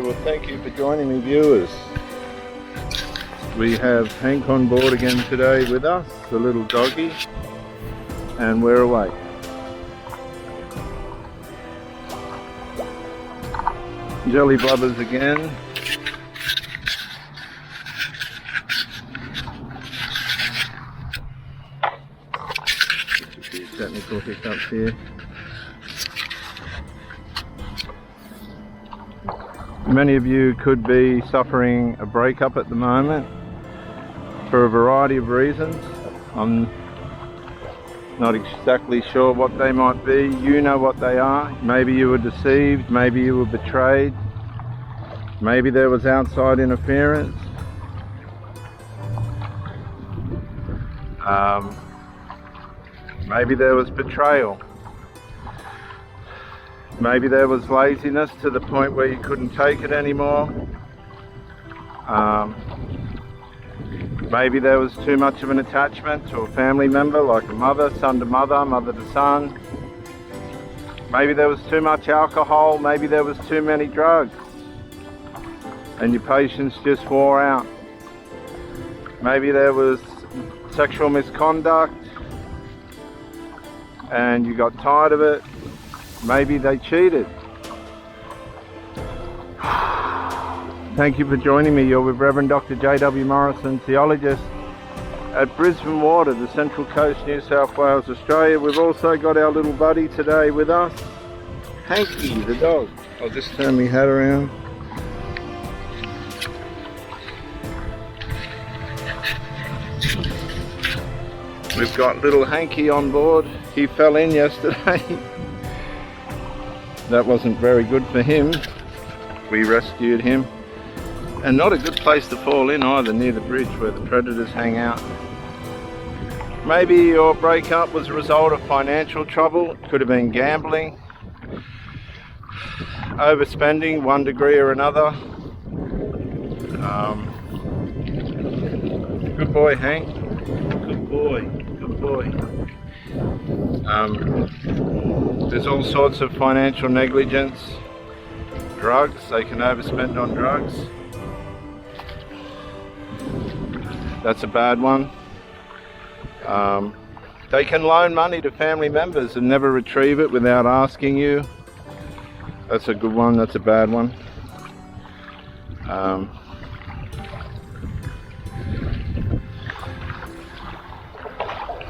well thank you for joining me, viewers. We have Hank on board again today with us, the little doggy, and we're away. Jelly blubbers again. Just a few technical hiccups here. Many of you could be suffering a breakup at the moment for a variety of reasons. I'm not exactly sure what they might be. You know what they are. Maybe you were deceived, maybe you were betrayed, maybe there was outside interference. Maybe there was betrayal. Maybe there was laziness to the point where you couldn't take it anymore. Maybe there was too much of an attachment to a family member, like a mother, son to mother, mother to son. Maybe there was too much alcohol. Maybe there was too many drugs and your patience just wore out. Maybe there was sexual misconduct and you got tired of it. Maybe they cheated. Thank you for joining me. You're with Reverend Dr. J.W. Morrison, theologist at Brisbane Water, the Central Coast, New South Wales, Australia. We've also got our little buddy today with us, Hanky the dog. I'll just turn my hat around. We've got little Hanky on board. He fell in yesterday. That wasn't very good for him. We rescued him. And not a good place to fall in either, near the bridge where the predators hang out. Maybe your breakup was a result of financial trouble. It could have been gambling, overspending, one degree or another. Good boy, Hank. Good boy. Good boy. There's all sorts of financial negligence. Drugs, they can overspend on drugs. That's a bad one. They can loan money to family members and never retrieve it without asking you. That's a good one, that's a bad one.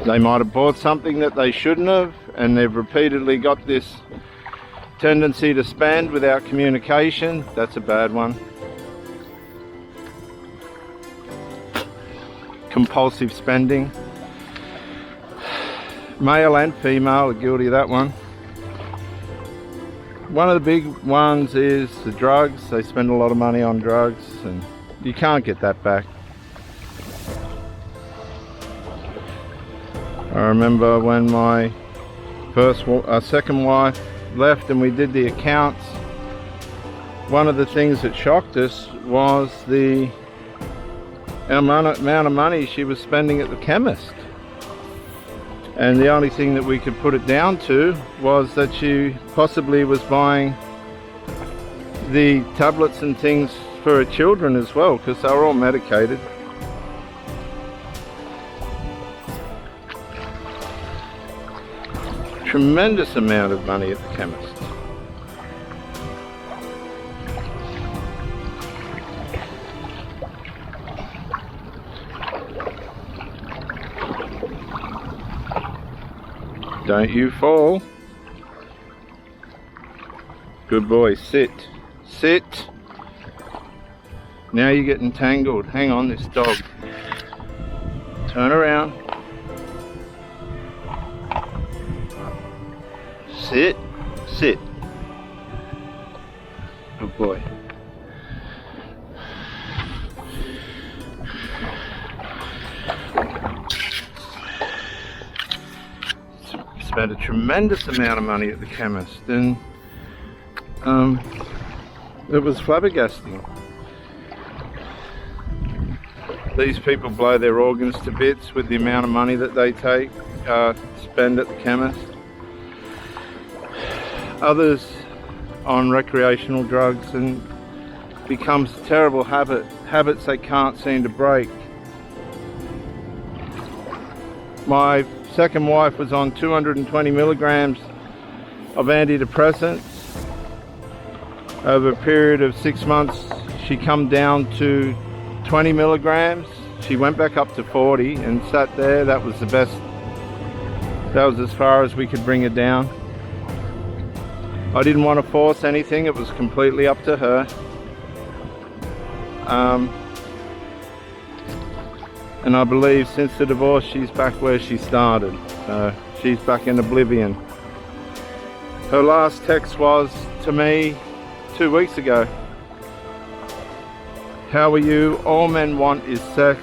They might have bought something that they shouldn't have, and they've repeatedly got this tendency to spend without communication. That's a bad one. Compulsive spending. Male and female are guilty of that one. One of the big ones is the drugs. They spend a lot of money on drugs and you can't get that back. I remember when my second wife left and we did the accounts, one of the things that shocked us was the amount of money she was spending at the chemist. And the only thing that we could put it down to was that she possibly was buying the tablets and things for her children as well, because they were all medicated. Tremendous amount of money at the chemist. Don't you fall. Good boy, sit. Sit. Now you're getting tangled. Hang on, this dog. Turn around. Sit. Sit. Good boy. Spent a tremendous amount of money at the chemist, and it was flabbergasting. These people blow their organs to bits with the amount of money that they spend at the chemist. Others on recreational drugs and becomes terrible habits they can't seem to break. My second wife was on 220 milligrams of antidepressants. Over a period of 6 months, she come down to 20 milligrams. She went back up to 40 and sat there. That was the best. That was as far as we could bring her down. I didn't want to force anything. It was completely up to her. And I believe since the divorce, she's back where she started. She's back in oblivion. Her last text was to me 2 weeks ago. How are you? All men want is sex.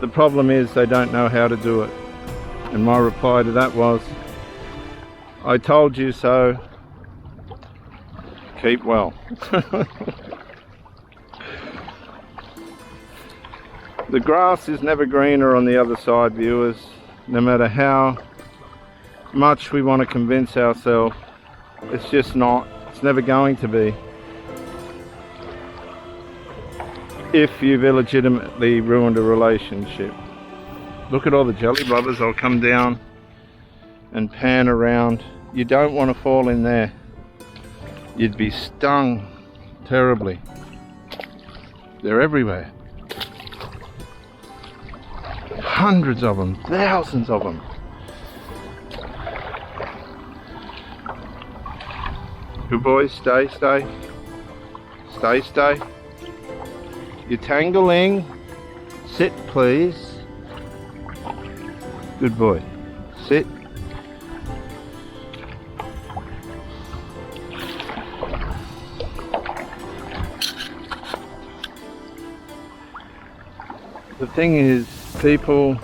The problem is they don't know how to do it. And my reply to that was, I told you so. Keep well. The grass is never greener on the other side, viewers. No matter how much we want to convince ourselves, it's just not. It's never going to be. If you've illegitimately ruined a relationship. Look at all the jelly blubbers. I'll come down and pan around. You don't want to fall in there. You'd be stung terribly. They're everywhere. Hundreds of them, thousands of them. Good boys, stay. Stay. You're tangling. Sit, please. Good boy. Sit. The thing is, people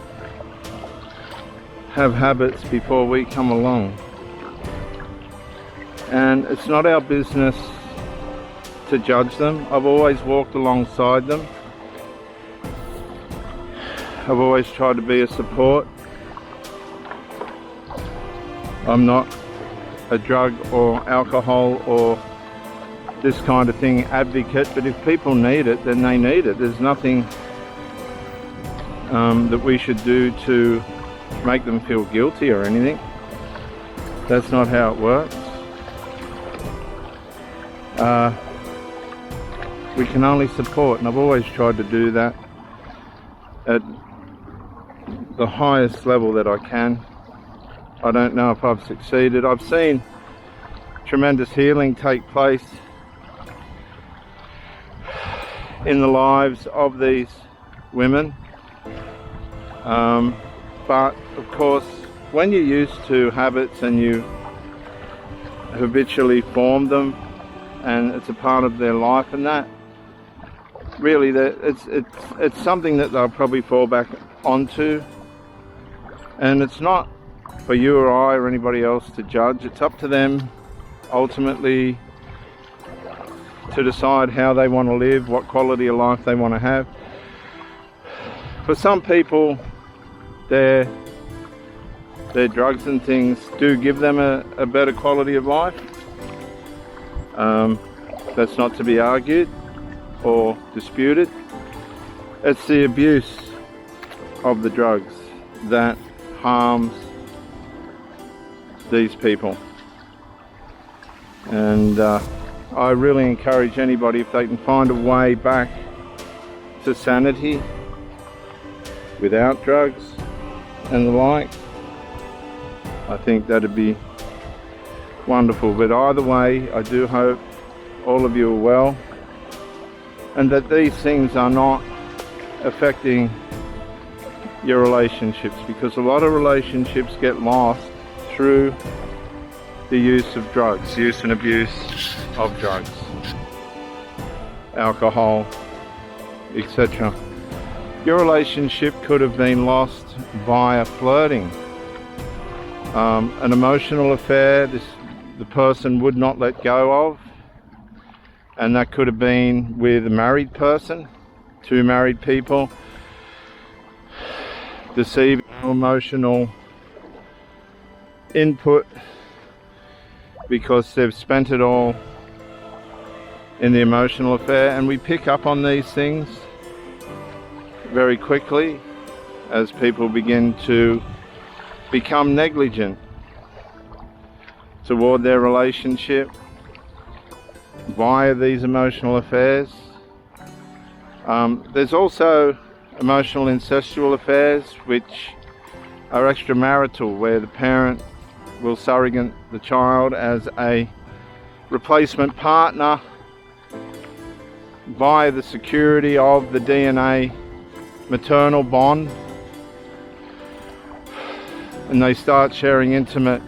have habits before we come along. And it's not our business to judge them. I've always walked alongside them. I've always tried to be a support. I'm not a drug or alcohol or this kind of thing advocate, but if people need it, then they need it. There's nothing that we should do to make them feel guilty or anything. That's not how it works. We can only support, and I've always tried to do that at the highest level that I can. I don't know if I've succeeded. I've seen tremendous healing take place in the lives of these women. But of course, when you're used to habits and you habitually form them and it's a part of their life, and that really it's something that they'll probably fall back onto, and it's not for you or I or anybody else to judge. It's up to them ultimately to decide how they want to live, what quality of life they want to have. For some people, their drugs and things do give them a better quality of life. That's not to be argued or disputed. It's the abuse of the drugs that harms these people. And I really encourage anybody, if they can find a way back to sanity without drugs and the like, I think that'd be wonderful. But either way, I do hope all of you are well and that these things are not affecting your relationships, because a lot of relationships get lost through the use of drugs, use and abuse of drugs, alcohol, etc. Your relationship could have been lost via flirting, an emotional affair the person would not let go of, and that could have been with a married person, two married people, deceiving emotional input because they've spent it all in the emotional affair, and we pick up on these things very quickly as people begin to become negligent toward their relationship via these emotional affairs. There's also emotional incestual affairs, which are extramarital, where the parent will surrogate the child as a replacement partner via the security of the DNA maternal bond, and they start sharing intimate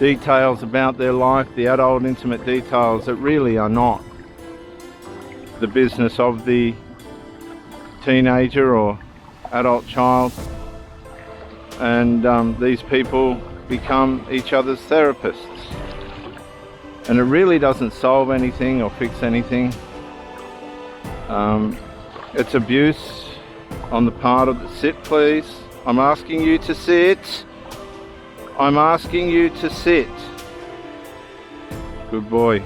details about their life, the adult intimate details that really are not the business of the teenager or adult child. And these people become each other's therapists, and it really doesn't solve anything or fix anything. It's abuse on the part of the sit, please. I'm asking you to sit. I'm asking you to sit. Good boy.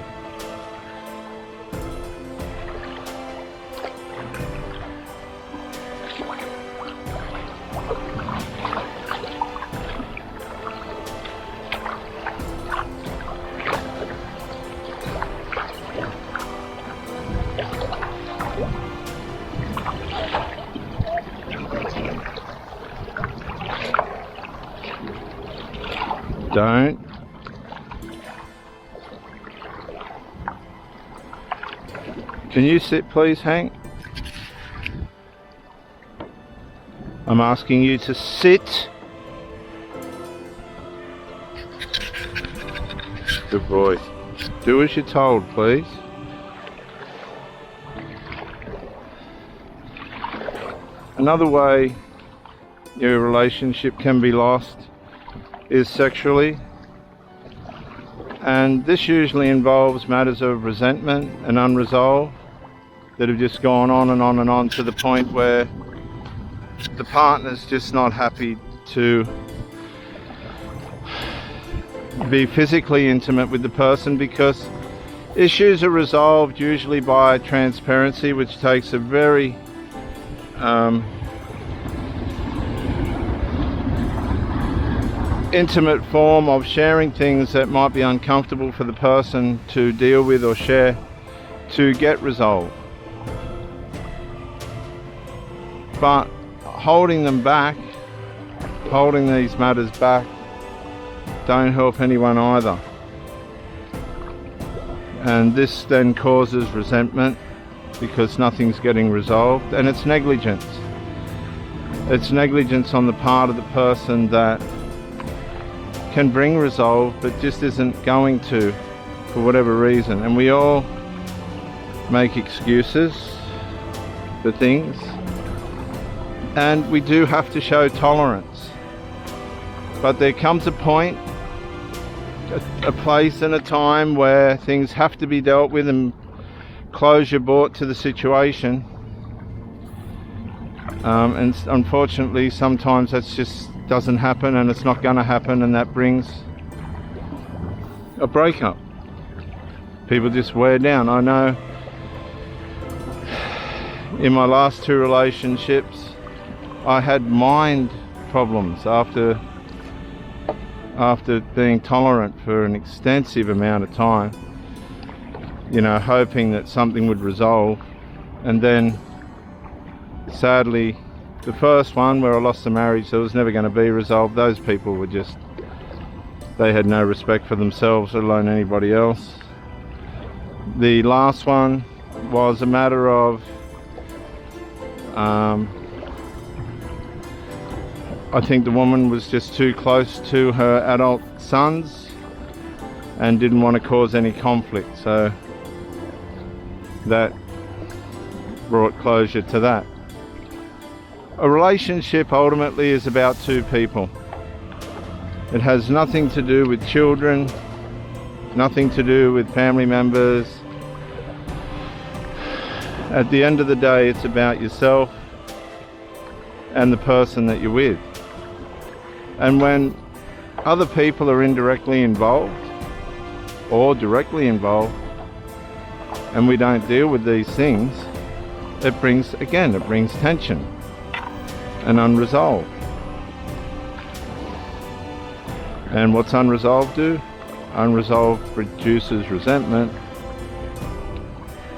Don't. Can you sit, please, Hank? I'm asking you to sit. Good boy. Do as you're told, please. Another way your relationship can be lost is sexually, and this usually involves matters of resentment and unresolved that have just gone on and on and on, to the point where the partner's just not happy to be physically intimate with the person, because issues are resolved usually by transparency, which takes a very intimate form of sharing things that might be uncomfortable for the person to deal with or share, to get resolved. But holding them back, holding these matters back, don't help anyone either. And this then causes resentment because nothing's getting resolved, and it's negligence. It's negligence on the part of the person that can bring resolve but just isn't going to, for whatever reason. And we all make excuses for things, and we do have to show tolerance, but there comes a point, a place and a time where things have to be dealt with and closure brought to the situation. And unfortunately sometimes that's just doesn't happen, and it's not going to happen, and that brings a breakup. People just wear down. I know in my last two relationships I had mind problems after being tolerant for an extensive amount of time, you know, hoping that something would resolve. And then sadly, the first one where I lost the marriage, that was never going to be resolved. Those people were just, they had no respect for themselves, let alone anybody else. The last one was a matter of I think the woman was just too close to her adult sons and didn't want to cause any conflict, so that brought closure to that. A relationship ultimately is about two people. It has nothing to do with children, nothing to do with family members. At the end of the day, it's about yourself and the person that you're with. And when other people are indirectly involved or directly involved, and we don't deal with these things, it brings tension and unresolved. And what's unresolved do? Unresolved produces resentment,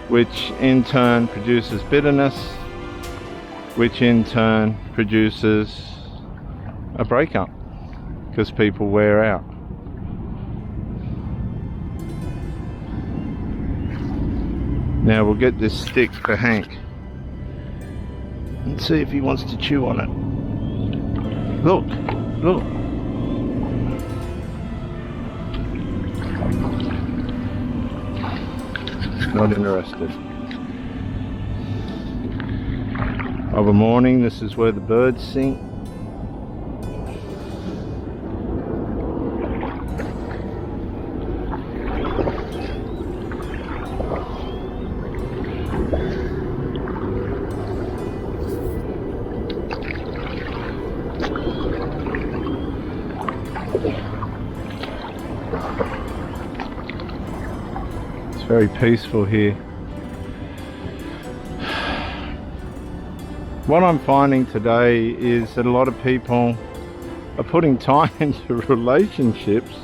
which in turn produces bitterness, which in turn produces a breakup, because people wear out. Now we'll get this stick for Hank and see if he wants to chew on it. Look, look. Not interested. Of a morning, this is where the birds sing. Very peaceful here. What I'm finding today is that a lot of people are putting time into relationships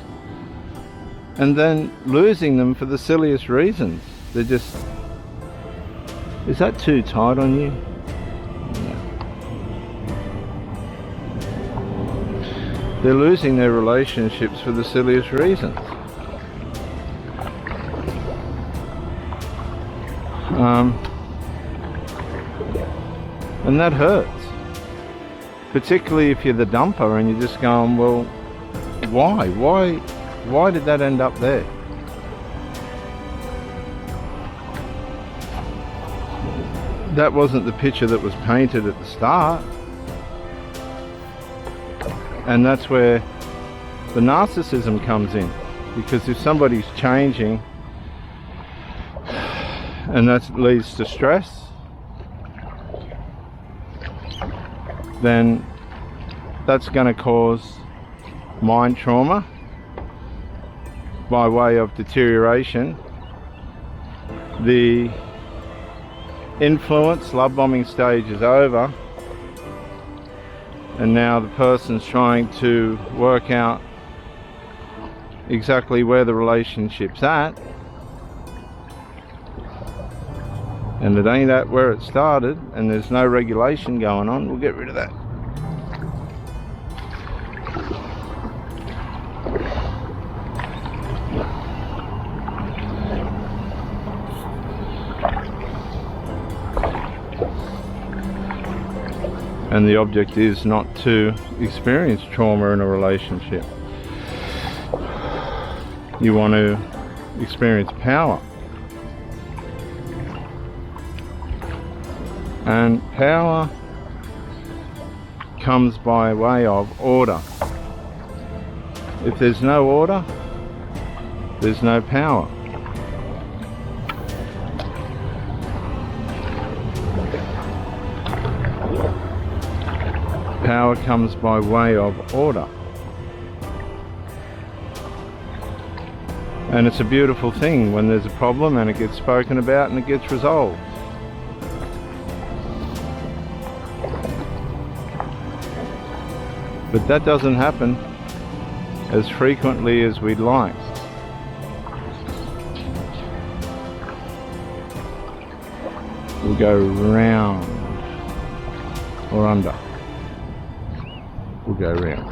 and then losing them for the silliest reasons. They're just, is that too tight on you? No. They're losing their relationships for the silliest reasons. And that hurts, particularly if you're the dumper and you're just going, well, why did that end up there? That wasn't the picture that was painted at the start. And that's where the narcissism comes in, because if somebody's changing and that leads to stress, then that's going to cause mind trauma by way of deterioration. The influence, love bombing stage is over, and now the person's trying to work out exactly where the relationship's at, and it ain't at where it started, and there's no regulation going on. We'll get rid of that. And the object is not to experience trauma in a relationship. You want to experience power. And power comes by way of order. If there's no order, there's no power. Power comes by way of order. And it's a beautiful thing when there's a problem and it gets spoken about and it gets resolved. But that doesn't happen as frequently as we'd like. We'll go round or under. We'll go round.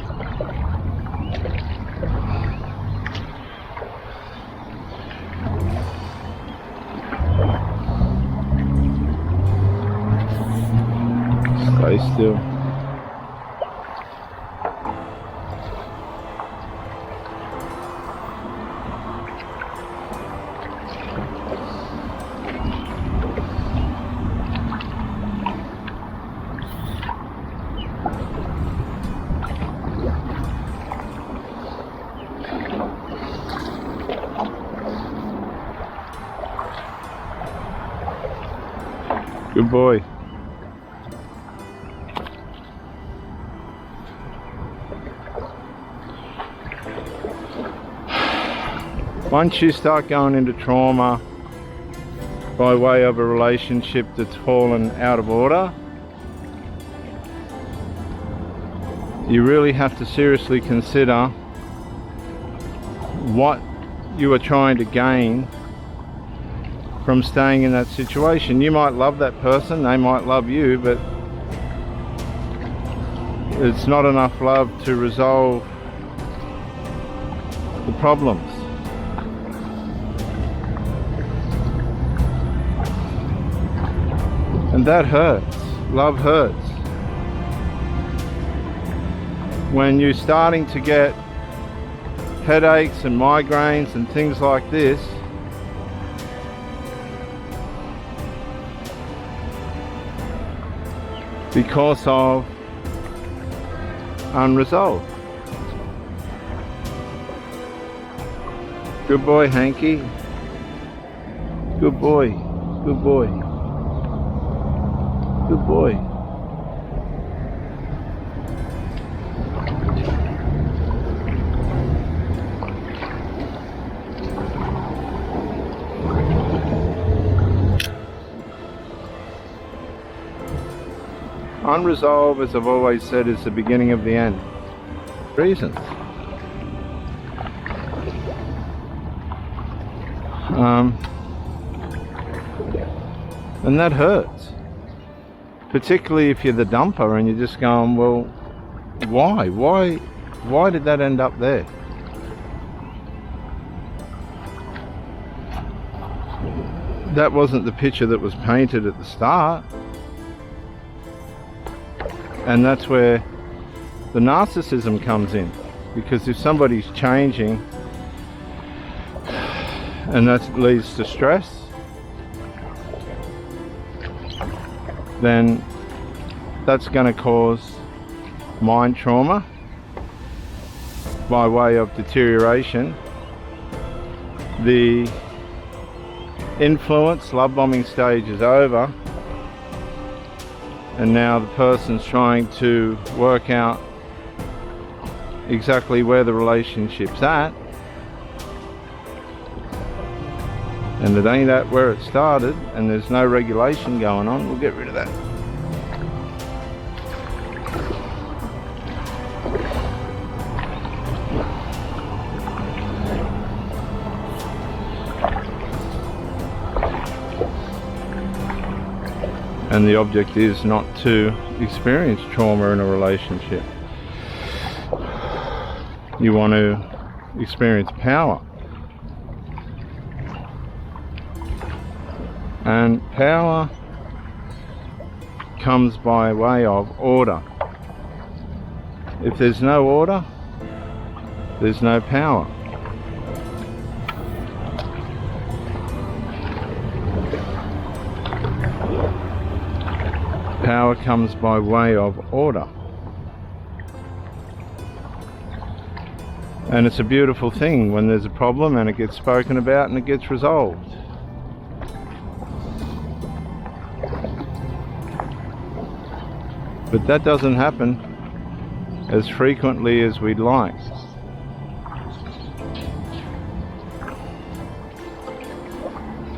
Stay still. Good boy. Once you start going into trauma, by way of a relationship that's fallen out of order, you really have to seriously consider what you are trying to gain from staying in that situation. You might love that person, they might love you, but it's not enough love to resolve the problems. And that hurts. Love hurts. When you're starting to get headaches and migraines and things like this, because of unresolved. Good boy, Hanky. Good boy. Good boy. Good boy. Unresolved, as I've always said, is the beginning of the end. Reasons. And that hurts. Particularly if you're the dumper and you're just going, well, why? Why did that end up there? That wasn't the picture that was painted at the start. And that's where the narcissism comes in, because if somebody's changing and that leads to stress, then that's going to cause mind trauma by way of deterioration. The influence, love bombing stage is over, and now the person's trying to work out exactly where the relationship's at, and it ain't at where it started, and there's no regulation going on. We'll get rid of that. And the object is not to experience trauma in a relationship. You want to experience power. And power comes by way of order. If there's no order, there's no power. Power comes by way of order. And it's a beautiful thing when there's a problem and it gets spoken about and it gets resolved. But that doesn't happen as frequently as we'd like.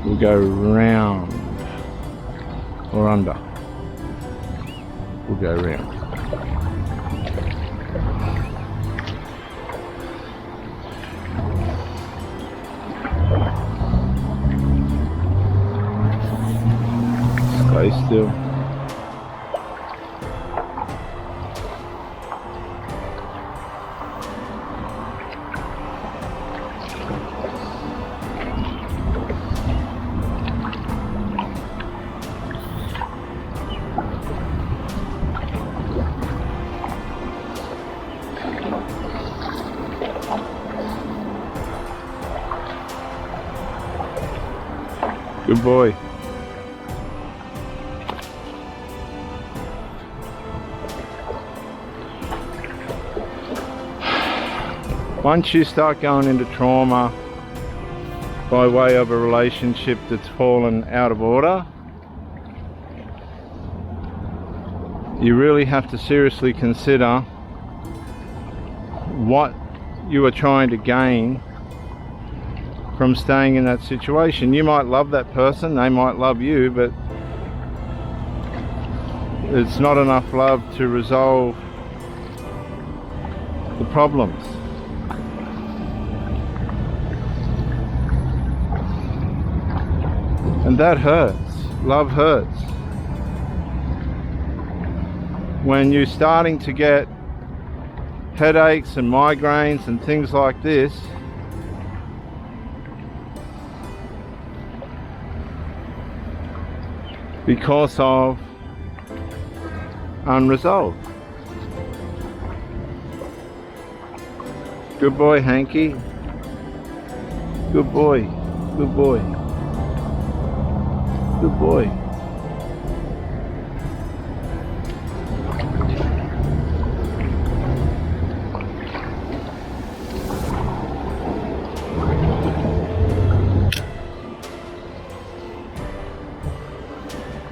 We'll go round or under. We'll go round. Stay still. Good boy. Once you start going into trauma by way of a relationship that's fallen out of order, you really have to seriously consider what you are trying to gain from staying in that situation. You might love that person, they might love you, but it's not enough love to resolve the problems. And that hurts. Love hurts. When you're starting to get headaches and migraines and things like this, because of unresolved. Good boy, Hanky. Good boy. Good boy. Good boy.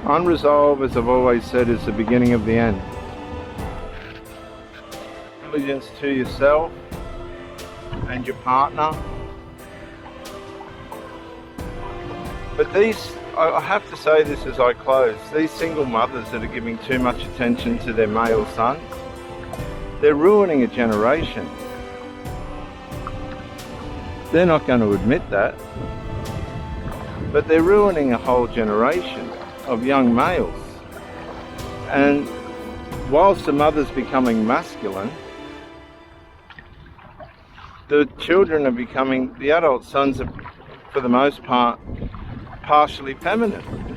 Unresolved, as I've always said, is the beginning of the end. Diligence to yourself and your partner. But these, I have to say this as I close, these single mothers that are giving too much attention to their male sons, they're ruining a generation. They're not going to admit that, but they're ruining a whole generation of young males. And whilst the mother's becoming masculine, the children are becoming, the adult sons are, for the most part, partially feminine.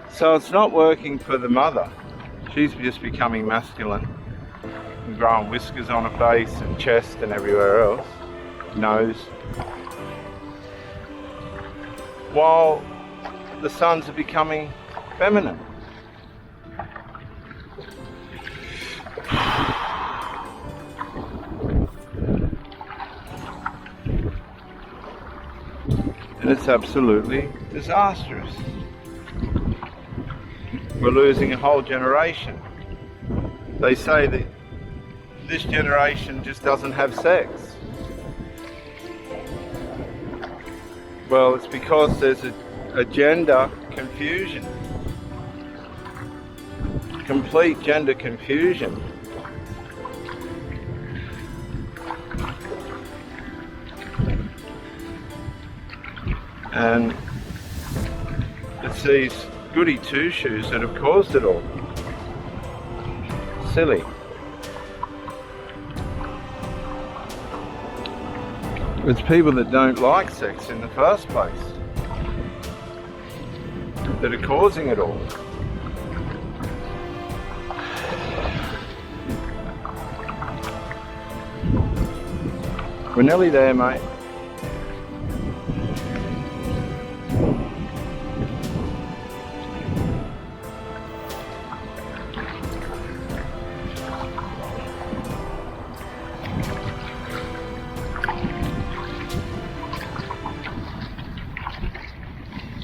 So it's not working for the mother. She's just becoming masculine and growing whiskers on her face and chest and everywhere else, nose. While the sons are becoming feminine. And it's absolutely disastrous. We're losing a whole generation. They say that this generation just doesn't have sex. Well, it's because there's a gender confusion. Complete gender confusion. And it's these goody two-shoes that have caused it all. Silly. It's people that don't like sex in the first place that are causing it all. We're nearly there, mate.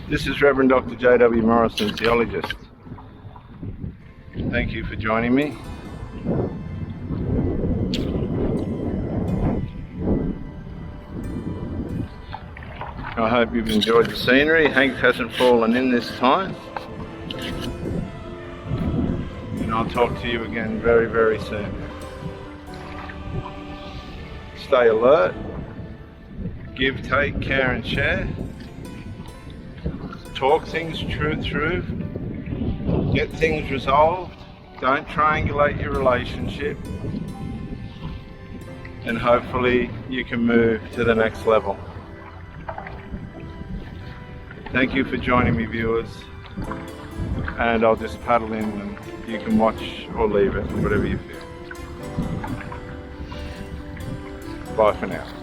This is Reverend Dr. J.W. Morrison, theologist. Thank you for joining me. I hope you've enjoyed the scenery. Hank hasn't fallen in this time. And I'll talk to you again very, very soon. Stay alert. Give, take, care and share. Talk things through, get things resolved, don't triangulate your relationship, and hopefully you can move to the next level. Thank you for joining me, viewers, and I'll just paddle in and you can watch or leave it, whatever you feel. Bye for now.